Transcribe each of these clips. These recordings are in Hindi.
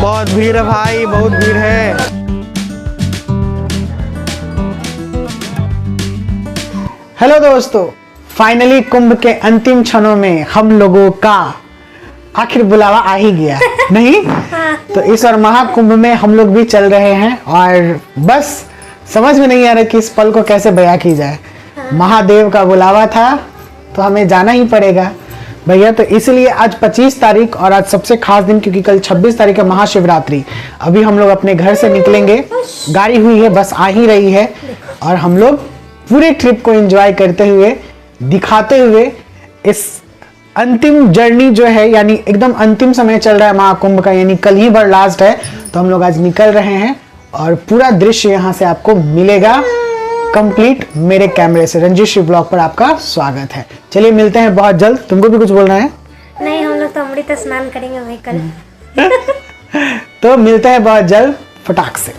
बहुत भीड़ है भाई, बहुत भीड़ है। हेलो दोस्तों, फाइनली कुंभ के अंतिम क्षणों में हम लोगों का आखिर बुलावा आ ही गया नहीं? तो इस और महाकुंभ में हम लोग भी चल रहे हैं और बस समझ में नहीं आ रहा कि इस पल को कैसे बयां की जाए। महादेव का बुलावा था तो हमें जाना ही पड़ेगा भैया। तो इसलिए आज 25 तारीख और आज सबसे खास दिन, क्योंकि कल 26 तारीख है महाशिवरात्रि। अभी हम लोग अपने घर से निकलेंगे, गाड़ी हुई है, बस आ ही रही है और हम लोग पूरे ट्रिप को एंजॉय करते हुए, दिखाते हुए इस अंतिम जर्नी जो है, यानी एकदम अंतिम समय चल रहा है महाकुंभ का, यानी कल ही भर लास्ट है। तो हम लोग आज निकल रहे हैं और पूरा दृश्य यहाँ से आपको मिलेगा कंप्लीट मेरे कैमरे से। रंजीत श्री ब्लॉग पर आपका स्वागत है। चलिए मिलते हैं बहुत जल्द। तुमको भी कुछ बोलना है? नहीं, हम लोग तो अमृत स्नान करेंगे वही कल। तो मिलते हैं बहुत जल्द फटाक से।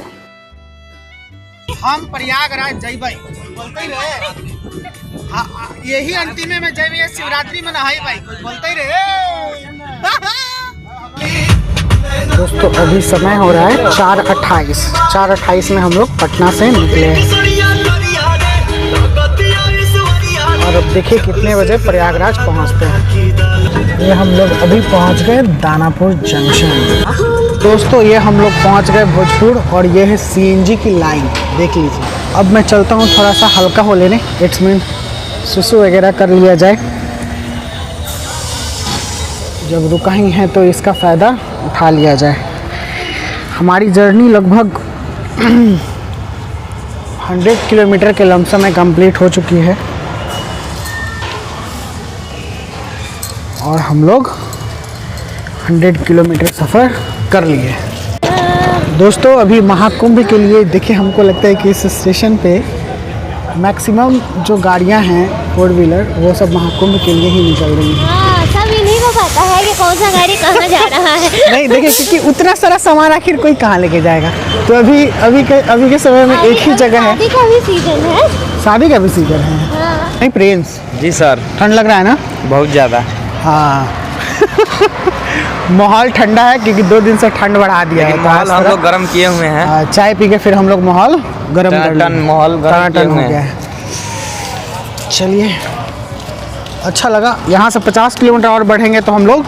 हम प्रयागराज जय भाई बोलते ही रहे, यही अंतिम में जय भैया शिवरात्रि में नहाई भाई बोलते ही रहे। दोस्तों अभी समय हो रहा है 4:28 में हम लोग पटना से निकले हैं और अब देखिए कितने बजे प्रयागराज पहुंचते हैं। ये हम लोग अभी पहुंच गए दानापुर जंक्शन। दोस्तों ये हम लोग पहुंच गए भोजपुर और ये है सीएनजी की लाइन, देख लीजिए। अब मैं चलता हूं थोड़ा सा हल्का हो लेने, इट्स मीन सुसु वगैरह कर लिया जाए। जब रुका ही है तो इसका फ़ायदा उठा लिया जाए। हमारी जर्नी लगभग 100 किलोमीटर के लमसम में कंप्लीट हो चुकी है और हम लोग 100 किलोमीटर सफ़र कर लिए। दोस्तों अभी महाकुंभ के लिए देखिए, हमको लगता है कि इस स्टेशन पे मैक्सिमम जो गाड़ियां हैं 4 व्हीलर वो सब महाकुंभ के लिए ही निकल रही हैं। हाँ, सब इन्हीं को पता है कि कौन सा गाड़ी कहाँ जा रहा है। नहीं देखिए, क्योंकि उतना सारा सामान आखिर कोई कहाँ लेके जाएगा। तो अभी के समय में एक ही जगह है। शादी का भी सीजन है। शादी का भी सीजन है। हाँ। नहीं प्रिंस जी सर, ठंड लग रहा है ना? बहुत ज़्यादा। हाँ माहौल ठंडा है क्योंकि 2 दिन से ठंड बढ़ा दिया है। माहौल हम लोग गर्म किए हुए हैं। चाय पी के फिर हम लोग माहौल गर्म माहौल टन हो गया है। चलिए अच्छा लगा। यहाँ से 50 किलोमीटर और बढ़ेंगे तो हम लोग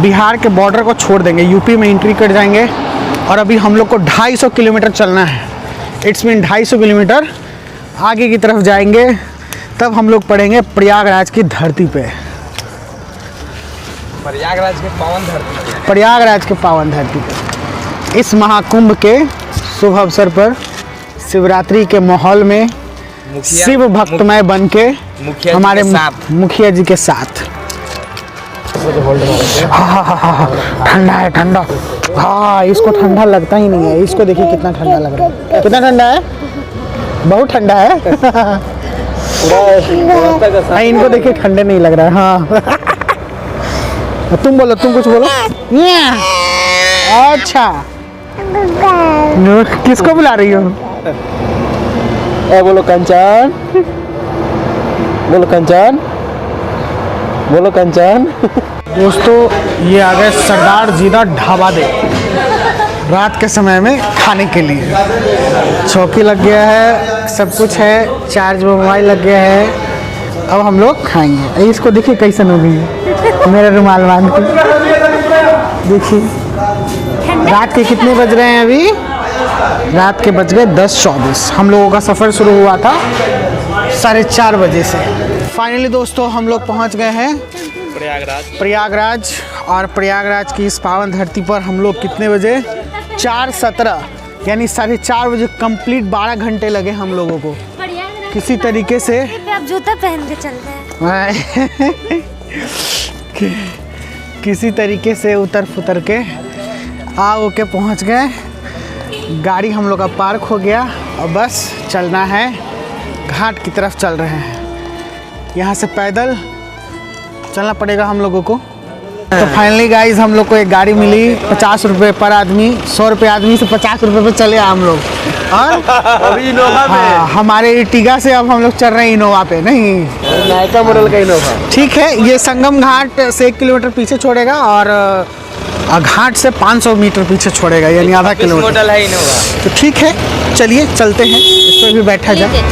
बिहार के बॉर्डर को छोड़ देंगे, यूपी में एंट्री कर जाएंगे। और अभी हम लोग को 250 किलोमीटर चलना है। इट्स मीन 250 किलोमीटर आगे की तरफ जाएंगे, तब हम लोग पड़ेंगे प्रयागराज की धरती पे। प्रयागराज के पावन धरती पे। प्रयागराज के पावन धरती पे इस महाकुंभ के शुभ अवसर पर शिवरात्रि के माहौल में शिव भक्तमय बन के हमारे मुखिया जी के साथ। ठंडा है, ठंडा। हाँ इसको ठंडा लगता ही नहीं है। इसको देखिए कितना ठंडा लग रहा है। कितना ठंडा है? बहुत ठंडा है। इनको देखिए ठंडे नहीं लग रहा है। हाँ तुम बोलो, तुम कुछ बोलो। अच्छा किसको बुला रही हो? बोलो कंचन, बोलो कंचन, बोलो कंचन। दोस्तों ये आ गए सरदार जीरा ढाबा दे, रात के समय में खाने के लिए। चौकी लग गया है, सब कुछ है, चार्ज मोबाइल लग गया है। अब हम लोग खाएंगे। इसको देखिए कैसन हो गई है मेरा रुमाल बांध के। देखिए रात के कितने बज रहे हैं अभी? रात के बज गए 10:24। हम लोगों का सफ़र शुरू हुआ था 4:30 बजे से। फाइनली दोस्तों हम लोग पहुंच गए हैं प्रयागराज। और प्रयागराज की इस पावन धरती पर हम लोग कितने बजे? 4:17 यानी 4:30 बजे कंप्लीट 12 घंटे लगे हम लोगों को किसी तरीके से। आप जूता पहन के चल रहे हैं। किसी तरीके से उतर फुतर के के पहुंच गए। गाड़ी हम लोग का पार्क हो गया और बस चलना है, घाट की तरफ चल रहे हैं। यहाँ से पैदल चलना पड़ेगा हम लोगों को। तो फाइनली गाइज हम लोग को एक गाड़ी मिली 50 रुपये पर आदमी। 100 रुपये आदमी से 50 रुपये पे चले हम लोग। और अभी इनोवा पे। हाँ, हमारे इर्टिगा से अब हम लोग चल रहे हैं इनोवा पे। नहीं नायका मॉडल का इनोवा। ठीक है, ये संगम घाट से 1 किलोमीटर पीछे छोड़ेगा और और घाट से 500 मीटर पीछे छोड़ेगा, यानी आधा किलोमीटर। होटल है इनोवा। तो ठीक है, चलिए चलते हैं, इस पर भी बैठा जाए।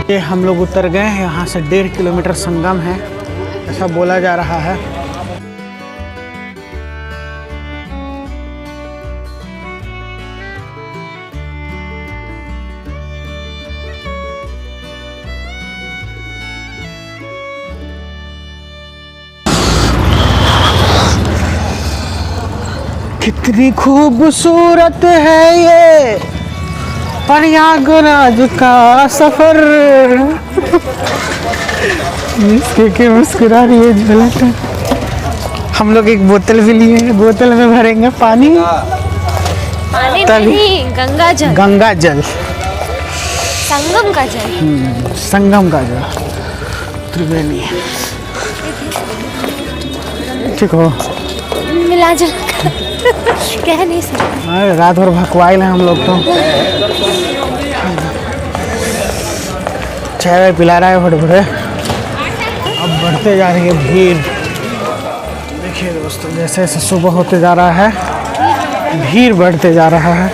ये हम लोग उतर गए हैं, यहाँ से 1.5 किलोमीटर संगम है, ऐसा बोला जा रहा है। कितनी खूबसूरत है ये प्रयागराज का सफर। के मुस्कुरा रही है झलक। हम लोग एक बोतल भी लिए हैं, बोतल में भरेंगे पानी। पानी नहीं, गंगा जल। गंगा जल, संगम का जल। संगम का जल, त्रिवेणी। ठीक हो, मिला जुला कह नहीं सकते। अरे रात भर भकवाइल हैं हम लोग तो। चाय पिला रहा है भट भटे। अब बढ़ते जा रही है भीड़। देखिए दोस्तों, जैसे जैसे सुबह होते जा रहा है, भीड़ बढ़ते जा रहा है।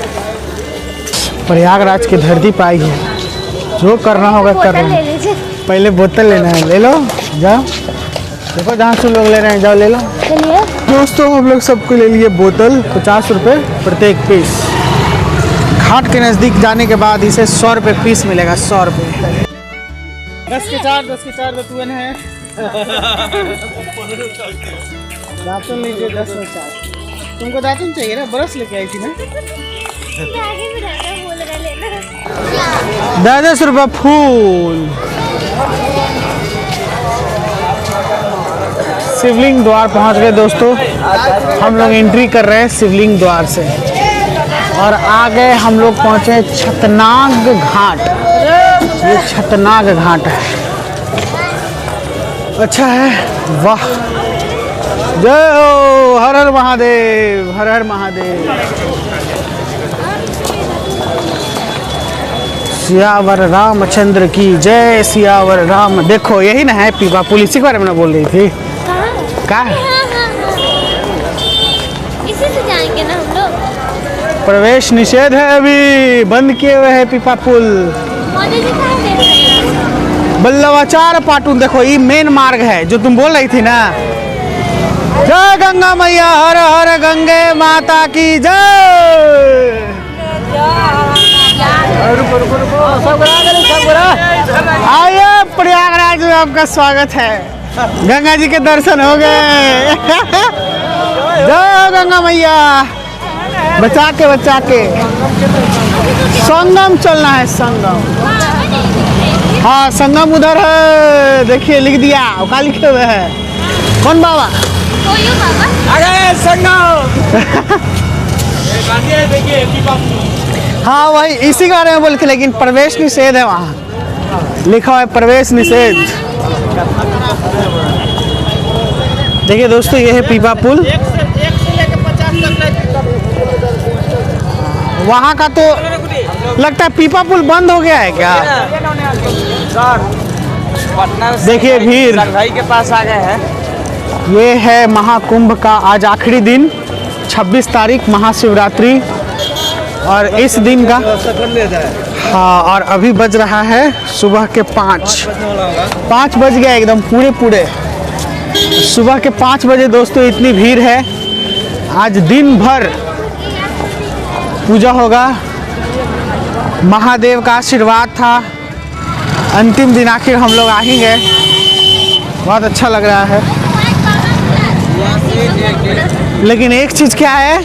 प्रयागराज की धरती पाई है, जो करना होगा कर बोतल रहे ले हैं। लीजिए। पहले बोतल लेना है, ले लो, जाओ। देखो जहाँ से लोग ले रहे हैं, जाओ ले लो। चलिए। दोस्तों हम लोग सबको ले लिए बोतल, 50 रुपये प्रत्येक पीस। घाट के नज़दीक जाने के बाद इसे 100 रुपये पीस मिलेगा, 100 रुपये। 10 के 4 रतुअन है। दातुन लीजिए 10 में 4। तुमको दातुन चाहिए ना, ब्रश लेके आई थी ना। आगे में रहता है, बोल रहा लेना। 10 रुपये फूल। शिवलिंग द्वार पहुंच गए दोस्तों। हम लोग एंट्री कर रहे हैं शिवलिंग द्वार से, और आगे हम लोग पहुंचे छतनाग घाट। ये छतनाग घाट है, अच्छा है, वाह। जय हो, हर हर महादेव, हर हर महादेव। सियावर रामचंद्र की जय, सियावर राम। देखो यही ना है पीपा पुल, इसी के बारे में ना बोल रही थी। क्या है? इसी से जाएंगे ना हम लोग। प्रवेश निषेध है, अभी बंद किए हुए है पीपा पुल। मोदी जी कहाँ गए हैं? बल्लवाचार पाटुन। देखो ये मेन मार्ग है जो तुम बोल रही थी ना। जय गंगा मैया, हर हर गंगे माता की जय। आइए, प्रयागराज में आपका स्वागत है। गंगा जी के दर्शन हो गए। जय गंगा मैया। बचा के संगम चलना है, संगम। हाँ संगम उधर है, देखिए लिख दिया, क्या लिखे हुए है? कौन बाबा? कोयो बाबा। अरे संगम। हाँ वही, इसी के बारे में बोले थे, लेकिन प्रवेश निषेध है वहाँ, लिखा हुआ है प्रवेश निषेध। देखिए दोस्तों, ये है पीपा पुल। वहाँ का तो लगता है पीपा पुल बंद हो गया है क्या? पटना देखिए भीड़। भाई के पास आ गए हैं। ये है महाकुंभ का आज आखिरी दिन, 26 तारीख महाशिवरात्रि, और इस दिन का हाँ। और अभी बज रहा है सुबह के 5 बज गया एकदम पूरे। सुबह के 5 बजे दोस्तों इतनी भीड़ है। आज दिन भर पूजा होगा, महादेव का आशीर्वाद था। अंतिम दिन आखिर हम लोग आ ही गए, बहुत अच्छा लग रहा है। लेकिन एक चीज़ क्या है,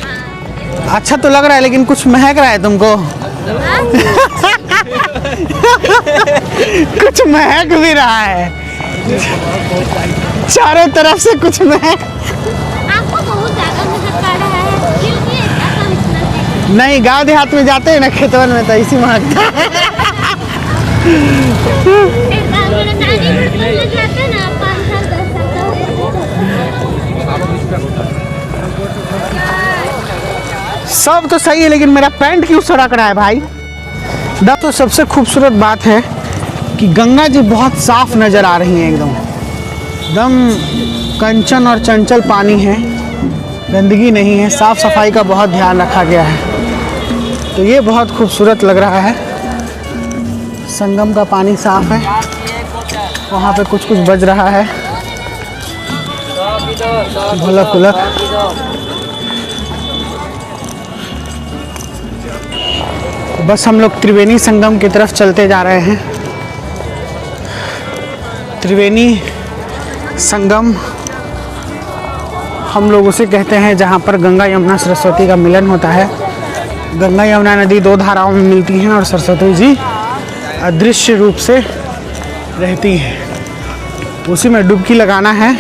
अच्छा तो लग रहा है लेकिन कुछ महक रहा है तुमको। कुछ महक भी रहा है, चारों तरफ से कुछ महक। आपको बहुत ज्यादा महक आ रहा है, क्योंकि ऐसा समझना। नहीं, गांव देहात में जाते हैं ना खेतवन में, तो इसी महकता है। मेरा नानी घर में जाते हैं ना, 5 साल 10 साल का। सब तो सही है लेकिन मेरा पैंट क्यों सड़क रहा है भाई। तो सबसे खूबसूरत बात है कि गंगा जी बहुत साफ नज़र आ रही हैं, एकदम कंचन और चंचल पानी है, गंदगी नहीं है, साफ़ सफाई का बहुत ध्यान रखा गया है। तो ये बहुत खूबसूरत लग रहा है। संगम का पानी साफ है, वहाँ पे कुछ कुछ बज रहा है, ढोलक उलक। बस हम लोग त्रिवेणी संगम की तरफ चलते जा रहे हैं। त्रिवेणी संगम हम लोग उसे कहते हैं जहाँ पर गंगा यमुना सरस्वती का मिलन होता है। गंगा यमुना नदी दो धाराओं में मिलती हैं और सरस्वती जी अदृश्य रूप से रहती हैं। उसी में डुबकी लगाना है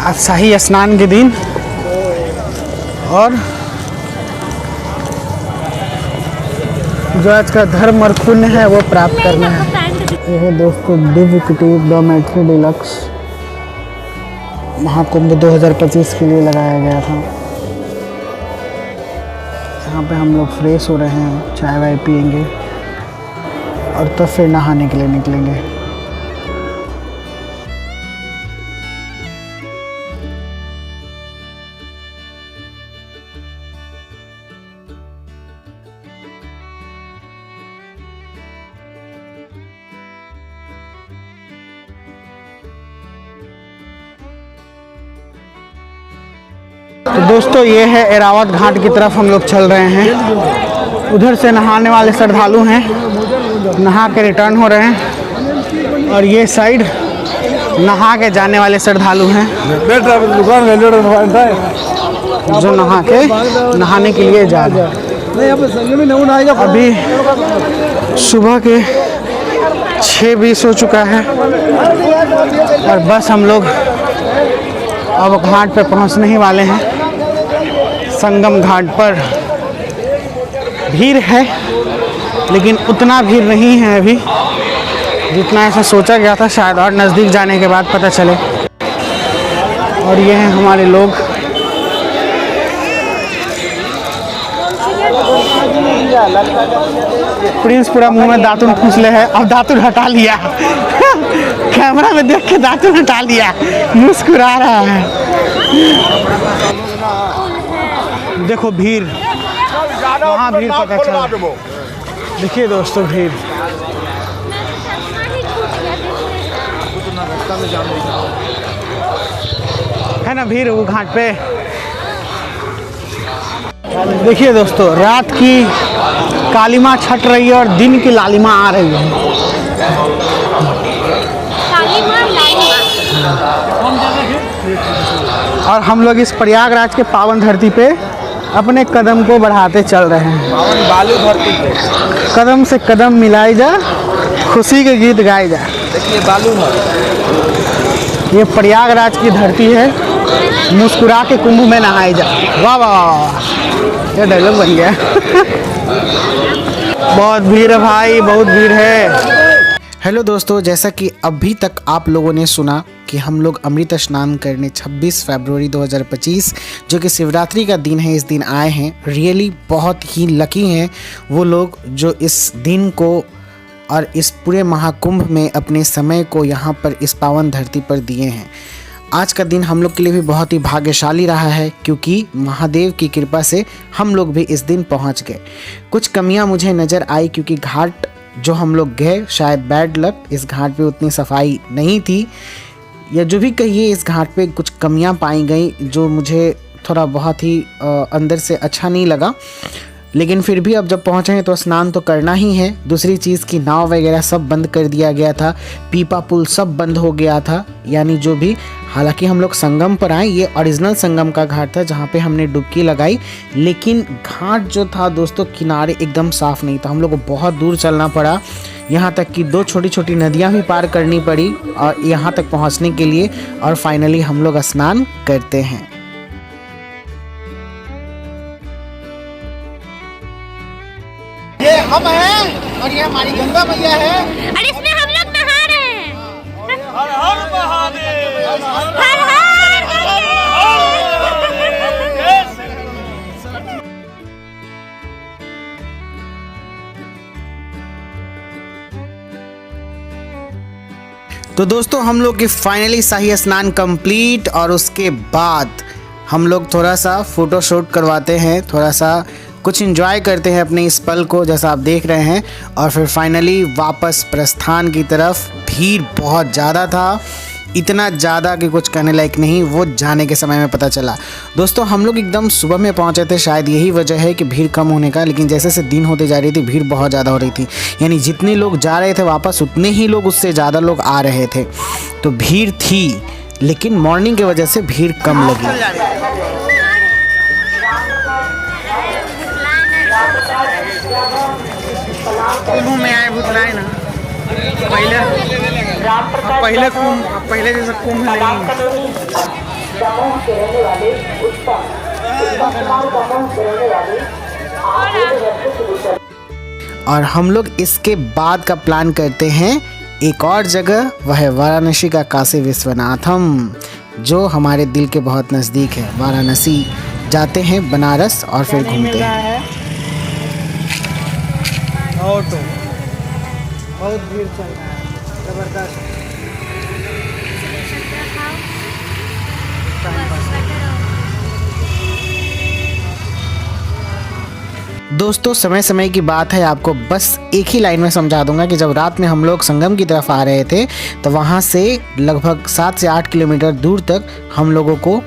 आज शाही स्नान के दिन, और जो आज का धर्म और पुण्य है वो प्राप्त करना है। ये है दोस्तों दिव्य कुटीर डॉर्मेट्री डिलक्स, महाकुंभ 2025 के लिए लगाया गया था। यहाँ पे हम लोग फ्रेश हो रहे हैं, चाय वाय पियेंगे और तब फिर नहाने के लिए निकलेंगे। तो दोस्तों ये है एरावत घाट की तरफ हम लोग चल रहे हैं। उधर से नहाने वाले श्रद्धालु हैं, नहा के रिटर्न हो रहे हैं, और ये साइड नहा के जाने वाले श्रद्धालु हैं जो नहाने के लिए जा रहे हैं। अभी सुबह के 6:20 हो चुका है और बस हम लोग अब घाट पे पहुंचने ही वाले हैं। संगम घाट पर भीड़ है लेकिन उतना भीड़ नहीं है अभी जितना ऐसा सोचा गया था, शायद और नज़दीक जाने के बाद पता चले। और ये हैं हमारे लोग। प्रिंस पूरा मुंह में दातुन फूसले है, अब दातुन हटा लिया कैमरा में देख के दातुन हटा लिया, मुस्कुरा रहा है। देखो भीड़, वहाँ भीड़ पता चला। देखिए दोस्तों भीड़, है ना भीड़ वो घाट पे। देखिए दोस्तों रात की कालिमा छट रही है और दिन की लालिमा आ रही है। और हम लोग इस प्रयागराज के पावन धरती पे अपने कदम को बढ़ाते चल रहे हैं। पावन बालू धरती पे कदम से कदम मिलाई जा, खुशी के गीत गाए जा। देखिए बालू है, ये प्रयागराज की धरती है, मुस्कुरा के कुंभ में नहाए जा। वाह वाह वाह, ये डायलॉग बन गया बहुत भीड़ है भाई, बहुत भीड़ है। हेलो दोस्तों, जैसा कि अभी तक आप लोगों ने सुना कि हम लोग अमृत स्नान करने 26 फरवरी 2025 जो कि शिवरात्रि का दिन है, इस दिन आए हैं। रियली बहुत ही लकी हैं वो लोग जो इस दिन को और इस पूरे महाकुंभ में अपने समय को यहाँ पर इस पावन धरती पर दिए हैं। आज का दिन हम लोग के लिए भी बहुत ही भाग्यशाली रहा है क्योंकि महादेव की कृपा से हम लोग भी इस दिन पहुँच गए। कुछ कमियाँ मुझे नज़र आई क्योंकि घाट जो हम लोग गए, शायद बैड लक, इस घाट पे उतनी सफाई नहीं थी या जो भी कहिए, इस घाट पे कुछ कमियां पाई गई जो मुझे थोड़ा बहुत ही अंदर से अच्छा नहीं लगा। लेकिन फिर भी अब जब पहुंचे हैं तो स्नान तो करना ही है। दूसरी चीज़ की नाव वगैरह सब बंद कर दिया गया था, पीपा पुल सब बंद हो गया था, यानी जो भी। हालांकि हम लोग संगम पर आए, ये ओरिजिनल संगम का घाट था जहाँ पे हमने डुबकी लगाई, लेकिन घाट जो था दोस्तों किनारे एकदम साफ़ नहीं था। हम लोग को बहुत दूर चलना पड़ा, यहाँ तक कि 2 छोटी छोटी नदियाँ भी पार करनी पड़ी और यहाँ तक पहुँचने के लिए। और फाइनली हम लोग स्नान करते हैं। ये हम हैं और ये हमारी गंगा मैया है और इसमें हम लोग नहा रहे हैं। हर हर महादेव, हर हर तो दोस्तों हम लोग की फाइनली शाही स्नान कंप्लीट और उसके बाद हम लोग थोड़ा सा फ़ोटो शूट करवाते हैं, थोड़ा सा कुछ एंजॉय करते हैं अपने इस पल को जैसा आप देख रहे हैं, और फिर फाइनली वापस प्रस्थान की तरफ। भीड़ बहुत ज़्यादा था, इतना ज़्यादा कि कुछ कहने लायक नहीं, वो जाने के समय में पता चला। दोस्तों हम लोग एकदम सुबह में पहुंचे थे, शायद यही वजह है कि भीड़ कम होने का, लेकिन जैसे जैसे दिन होते जा रही थी भीड़ बहुत ज़्यादा हो रही थी। यानी जितने लोग जा रहे थे वापस उतने ही लोग उससे ज़्यादा लोग आ रहे थे। तो भीड़ थी, लेकिन मॉर्निंग की वजह से भीड़ कम लगी। में आए भुतलाए ना पहले जैसा कुंभ और हम लोग इसके बाद का प्लान करते हैं एक और जगह, वह है वाराणसी का काशी विश्वनाथम, जो हमारे दिल के बहुत नज़दीक है। वाराणसी जाते हैं, बनारस, और फिर घूमते हैं। ऑटो बहुत भीड़ चल रहा है, जबरदस्त। दोस्तों समय समय की बात है, आपको बस एक ही लाइन में समझा दूंगा कि जब रात में हम लोग संगम की तरफ आ रहे थे तो वहाँ से लगभग 7 से 8 किलोमीटर दूर तक हम लोगों को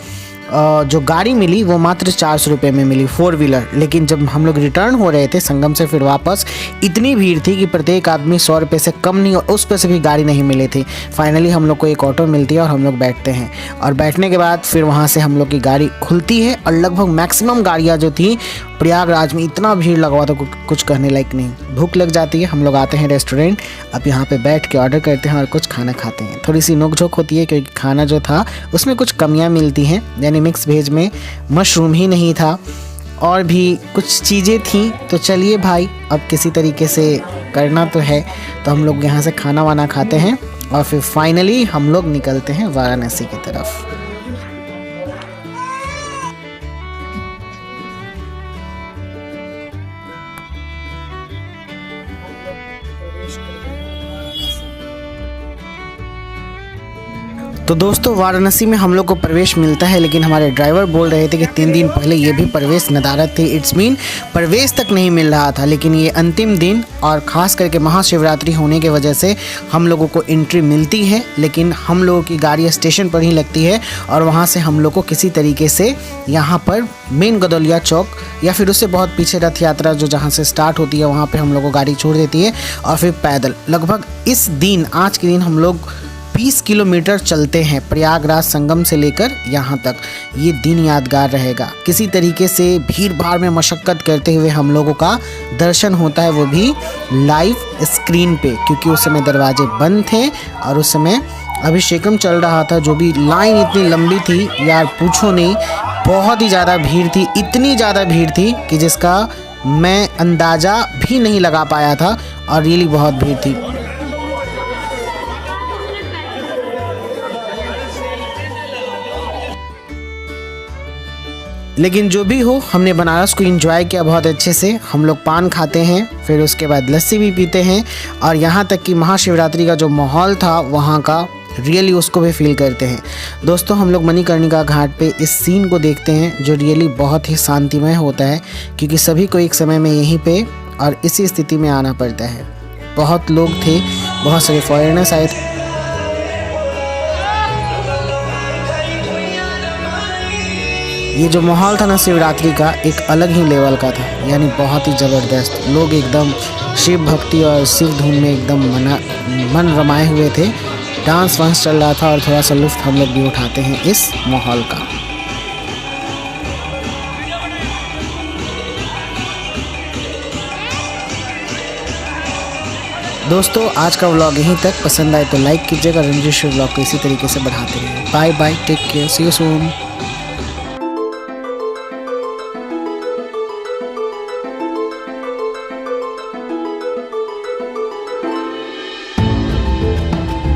जो गाड़ी मिली वो मात्र 400 रुपये में मिली, 4 व्हीलर। लेकिन जब हम लोग रिटर्न हो रहे थे संगम से फिर वापस, इतनी भीड़ थी कि प्रत्येक आदमी 100 रुपये से कम नहीं, और उस पर से भी गाड़ी नहीं मिली थी। फाइनली हम लोग को एक ऑटो मिलती है और हम लोग बैठते हैं, और बैठने के बाद फिर वहाँ से हम लोग की गाड़ी खुलती है। और लगभग मैक्सिमम गाड़ियाँ जो थी, प्रयागराज में इतना भीड़ लगा हुआ था कुछ कहने लायक नहीं। भूख लग जाती है, हम लोग आते हैं रेस्टोरेंट, अब यहाँ पे बैठ के ऑर्डर करते हैं और कुछ खाना खाते हैं। थोड़ी सी नोक-झोंक होती है क्योंकि खाना जो था उसमें कुछ कमियाँ मिलती हैं, यानी मिक्स वेज में मशरूम ही नहीं था और भी कुछ चीज़ें थी। तो चलिए भाई, अब किसी तरीके से करना तो है, तो हम लोग यहाँ से खाना वाना खाते हैं और फिर फाइनली हम लोग निकलते हैं वाराणसी की तरफ। तो दोस्तों वाराणसी में हम लोग को प्रवेश मिलता है, लेकिन हमारे ड्राइवर बोल रहे थे कि 3 दिन पहले ये भी प्रवेश नदारत थी। इट्स मीन प्रवेश तक नहीं मिल रहा था, लेकिन ये अंतिम दिन और ख़ास करके महाशिवरात्रि होने के वजह से हम लोगों को एंट्री मिलती है। लेकिन हम लोगों की गाड़ी स्टेशन पर ही लगती है और वहाँ से हम लोग को किसी तरीके से यहाँ पर मेन गदौलिया चौक या फिर उससे बहुत पीछे रथ यात्रा जो जहाँ से स्टार्ट होती है वहाँ पर हम लोग को गाड़ी छोड़ देती है, और फिर पैदल लगभग इस दिन, आज के दिन हम लोग 20 किलोमीटर चलते हैं प्रयागराज संगम से लेकर यहाँ तक। ये दिन यादगार रहेगा। किसी तरीके से भीड़ भाड़ में मशक्क़त करते हुए हम लोगों का दर्शन होता है, वो भी लाइव स्क्रीन पे, क्योंकि उस समय दरवाजे बंद थे और उस समय अभिषेकम चल रहा था। जो भी लाइन इतनी लंबी थी यार, पूछो नहीं, बहुत ही ज़्यादा भीड़ थी। इतनी ज़्यादा भीड़ थी कि जिसका मैं अंदाज़ा भी नहीं लगा पाया था, और रियली बहुत भीड़ थी। लेकिन जो भी हो, हमने बनारस को एंजॉय किया बहुत अच्छे से। हम लोग पान खाते हैं, फिर उसके बाद लस्सी भी पीते हैं, और यहाँ तक कि महाशिवरात्रि का जो माहौल था वहाँ का रियली उसको भी फील करते हैं। दोस्तों हम लोग मणिकर्णिका घाट पे इस सीन को देखते हैं जो रियली बहुत ही शांतिमय होता है, क्योंकि सभी को एक समय में यहीं पे और इसी स्थिति में आना पड़ता है। बहुत लोग थे, बहुत सारे फॉरेनर्स आए थे। ये जो माहौल था ना शिवरात्रि का, एक अलग ही लेवल का था, यानी बहुत ही ज़बरदस्त। लोग एकदम शिव भक्ति और शिव धुन में एकदम मन रमाए हुए थे। डांस वांस चल रहा था और थोड़ा सा लुत्फ़ हम लोग भी उठाते हैं इस माहौल का। दोस्तों आज का व्लॉग यहीं तक। पसंद आए तो लाइक कीजिएगा, रंजीश व्लॉग को इसी तरीके से बढ़ाते रहिए। Bye bye, take care, see you soon.